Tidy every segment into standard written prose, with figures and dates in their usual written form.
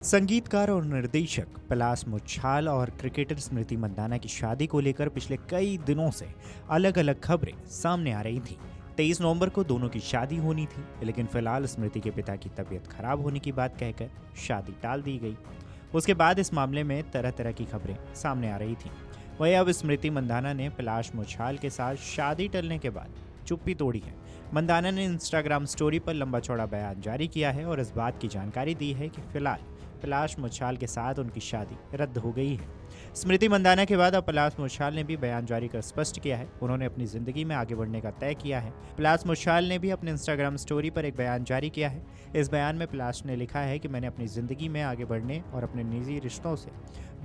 संगीतकार और निर्देशक पलाश मुच्छाल और क्रिकेटर स्मृति मंदाना की शादी को लेकर पिछले कई दिनों से अलग अलग खबरें सामने आ रही थीं। 23 नवंबर को दोनों की शादी होनी थी, लेकिन फिलहाल स्मृति के पिता की तबीयत खराब होने की बात कहकर शादी टाल दी गई। उसके बाद इस मामले में तरह तरह की खबरें सामने आ रही थीं। वहीं अब स्मृति मंदाना ने पलाश मुच्छाल के साथ शादी टलने के बाद चुप्पी तोड़ी है। मंदाना ने इंस्टाग्राम स्टोरी पर लंबा चौड़ा बयान जारी किया है और इस बात की जानकारी दी है कि फिलहाल पलाश मुच्छाल के साथ उनकी शादी रद्द हो गई है। स्मृति मंदाना के बाद अब पलाश मुच्छाल ने भी बयान जारी कर स्पष्ट किया है उन्होंने अपनी जिंदगी में आगे बढ़ने का तय किया है। पलाश मुच्छाल ने भी अपने इंस्टाग्राम स्टोरी पर एक बयान जारी किया है। इस बयान में पलाश ने लिखा है कि मैंने अपनी जिंदगी में आगे बढ़ने और अपने निजी रिश्तों से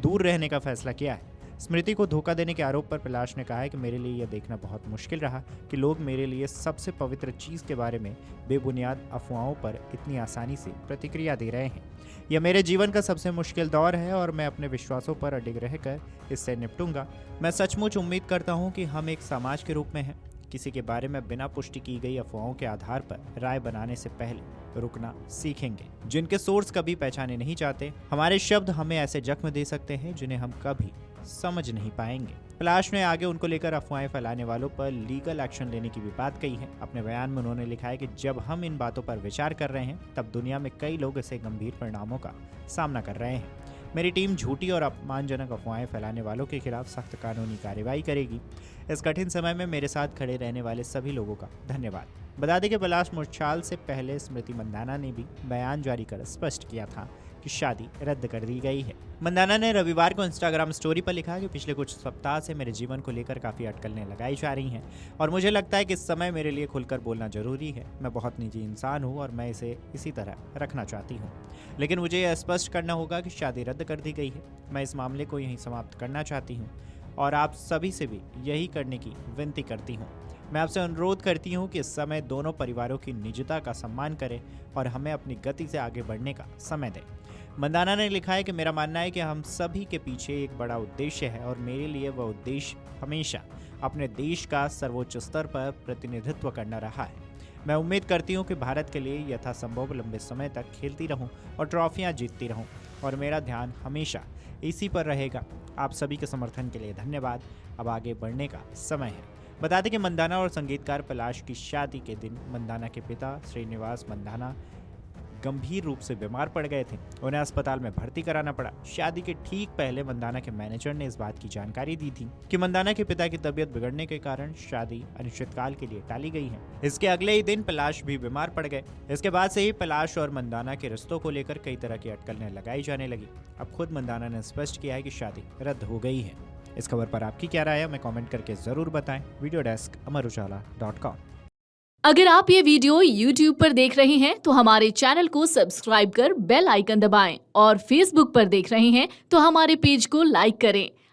दूर रहने का फैसला किया है। स्मृति को धोखा देने के आरोप पर पलाश ने कहा है कि मेरे लिए यह देखना बहुत मुश्किल रहा कि लोग मेरे लिए सबसे पवित्र चीज़ के बारे में बेबुनियाद अफवाहों पर इतनी आसानी से प्रतिक्रिया दे रहे हैं। यह मेरे जीवन का सबसे मुश्किल दौर है और मैं अपने विश्वासों पर अडिग रहकर इससे निपटूंगा। मैं सचमुच उम्मीद करता हूं कि हम एक समाज के रूप में हैं, किसी के बारे में बिना पुष्टि की गई अफवाहों के आधार पर राय बनाने से पहले रुकना सीखेंगे। जिनके सोर्स कभी पहचाने नहीं जाते, हमारे शब्द हमें ऐसे जख्म दे सकते हैं जिन्हें हम कभी समझ नहीं पाएंगे। पलाश ने आगे उनको लेकर अफवाहें फैलाने वालों पर लीगल एक्शन लेने की भी बात कही है। अपने बयान में उन्होंने लिखा है कि जब हम इन बातों पर विचार कर रहे हैं तब दुनिया में कई लोग ऐसे गंभीर परिणामों का सामना कर रहे हैं। मेरी टीम झूठी और अपमानजनक अफवाहें फैलाने वालों के खिलाफ सख्त कानूनी कार्रवाई करेगी। इस कठिन समय में मेरे साथ खड़े रहने वाले सभी लोगों का धन्यवाद। बता दें कि पलाश मुच्छाल से पहले स्मृति मंदाना ने भी बयान जारी कर स्पष्ट किया था कि शादी रद्द कर दी गई है। मंदाना ने रविवार को इंस्टाग्राम स्टोरी पर लिखा कि पिछले कुछ सप्ताह से मेरे जीवन को लेकर काफ़ी अटकलें लगाई जा रही हैं और मुझे लगता है कि इस समय मेरे लिए खुलकर बोलना जरूरी है। मैं बहुत निजी इंसान हूँ और मैं इसे इसी तरह रखना चाहती हूँ, लेकिन मुझे यह स्पष्ट करना होगा कि शादी रद्द कर दी गई है। मैं इस मामले को यहीं समाप्त करना चाहती हूँ और आप सभी से भी यही करने की विनती करती हूँ। मैं आपसे अनुरोध करती हूँ कि इस समय दोनों परिवारों की निजता का सम्मान करें और हमें अपनी गति से आगे बढ़ने का समय दें। मंदाना ने लिखा है कि मेरा मानना है कि हम सभी के पीछे एक बड़ा उद्देश्य है और मेरे लिए वह उद्देश्य हमेशा अपने देश का सर्वोच्च स्तर पर प्रतिनिधित्व करना रहा है। मैं उम्मीद करती हूँ कि भारत के लिए यथासंभव लंबे समय तक खेलती रहूँ और ट्रॉफियाँ जीतती रहूँ और मेरा ध्यान हमेशा इसी पर रहेगा। आप सभी के समर्थन के लिए धन्यवाद। अब आगे बढ़ने का समय है। बता दें कि मंदाना और संगीतकार पलाश की शादी के दिन मंदाना के पिता श्रीनिवास मंदाना गंभीर रूप से बीमार पड़ गए थे। उन्हें अस्पताल में भर्ती कराना पड़ा। शादी के ठीक पहले मंदाना के मैनेजर ने इस बात की जानकारी दी थी कि मंदाना के पिता की तबीयत बिगड़ने के कारण शादी अनिश्चितकाल के लिए टाली गई है। इसके अगले ही दिन पलाश भी बीमार पड़ गए। इसके बाद से ही पलाश और मंदाना के रिश्तों को लेकर कई तरह की अटकलें लगाई जाने लगी। अब खुद मंदाना ने स्पष्ट किया है कि शादी रद्द हो गई है। इस खबर पर आपकी क्या राय है, हमें कमेंट करके जरूर बताएं। Video desk amarujala.com। अगर आप ये वीडियो YouTube पर देख रहे हैं तो हमारे चैनल को सब्सक्राइब कर बेल आइकन दबाएं और Facebook पर देख रहे हैं तो हमारे पेज को लाइक करें।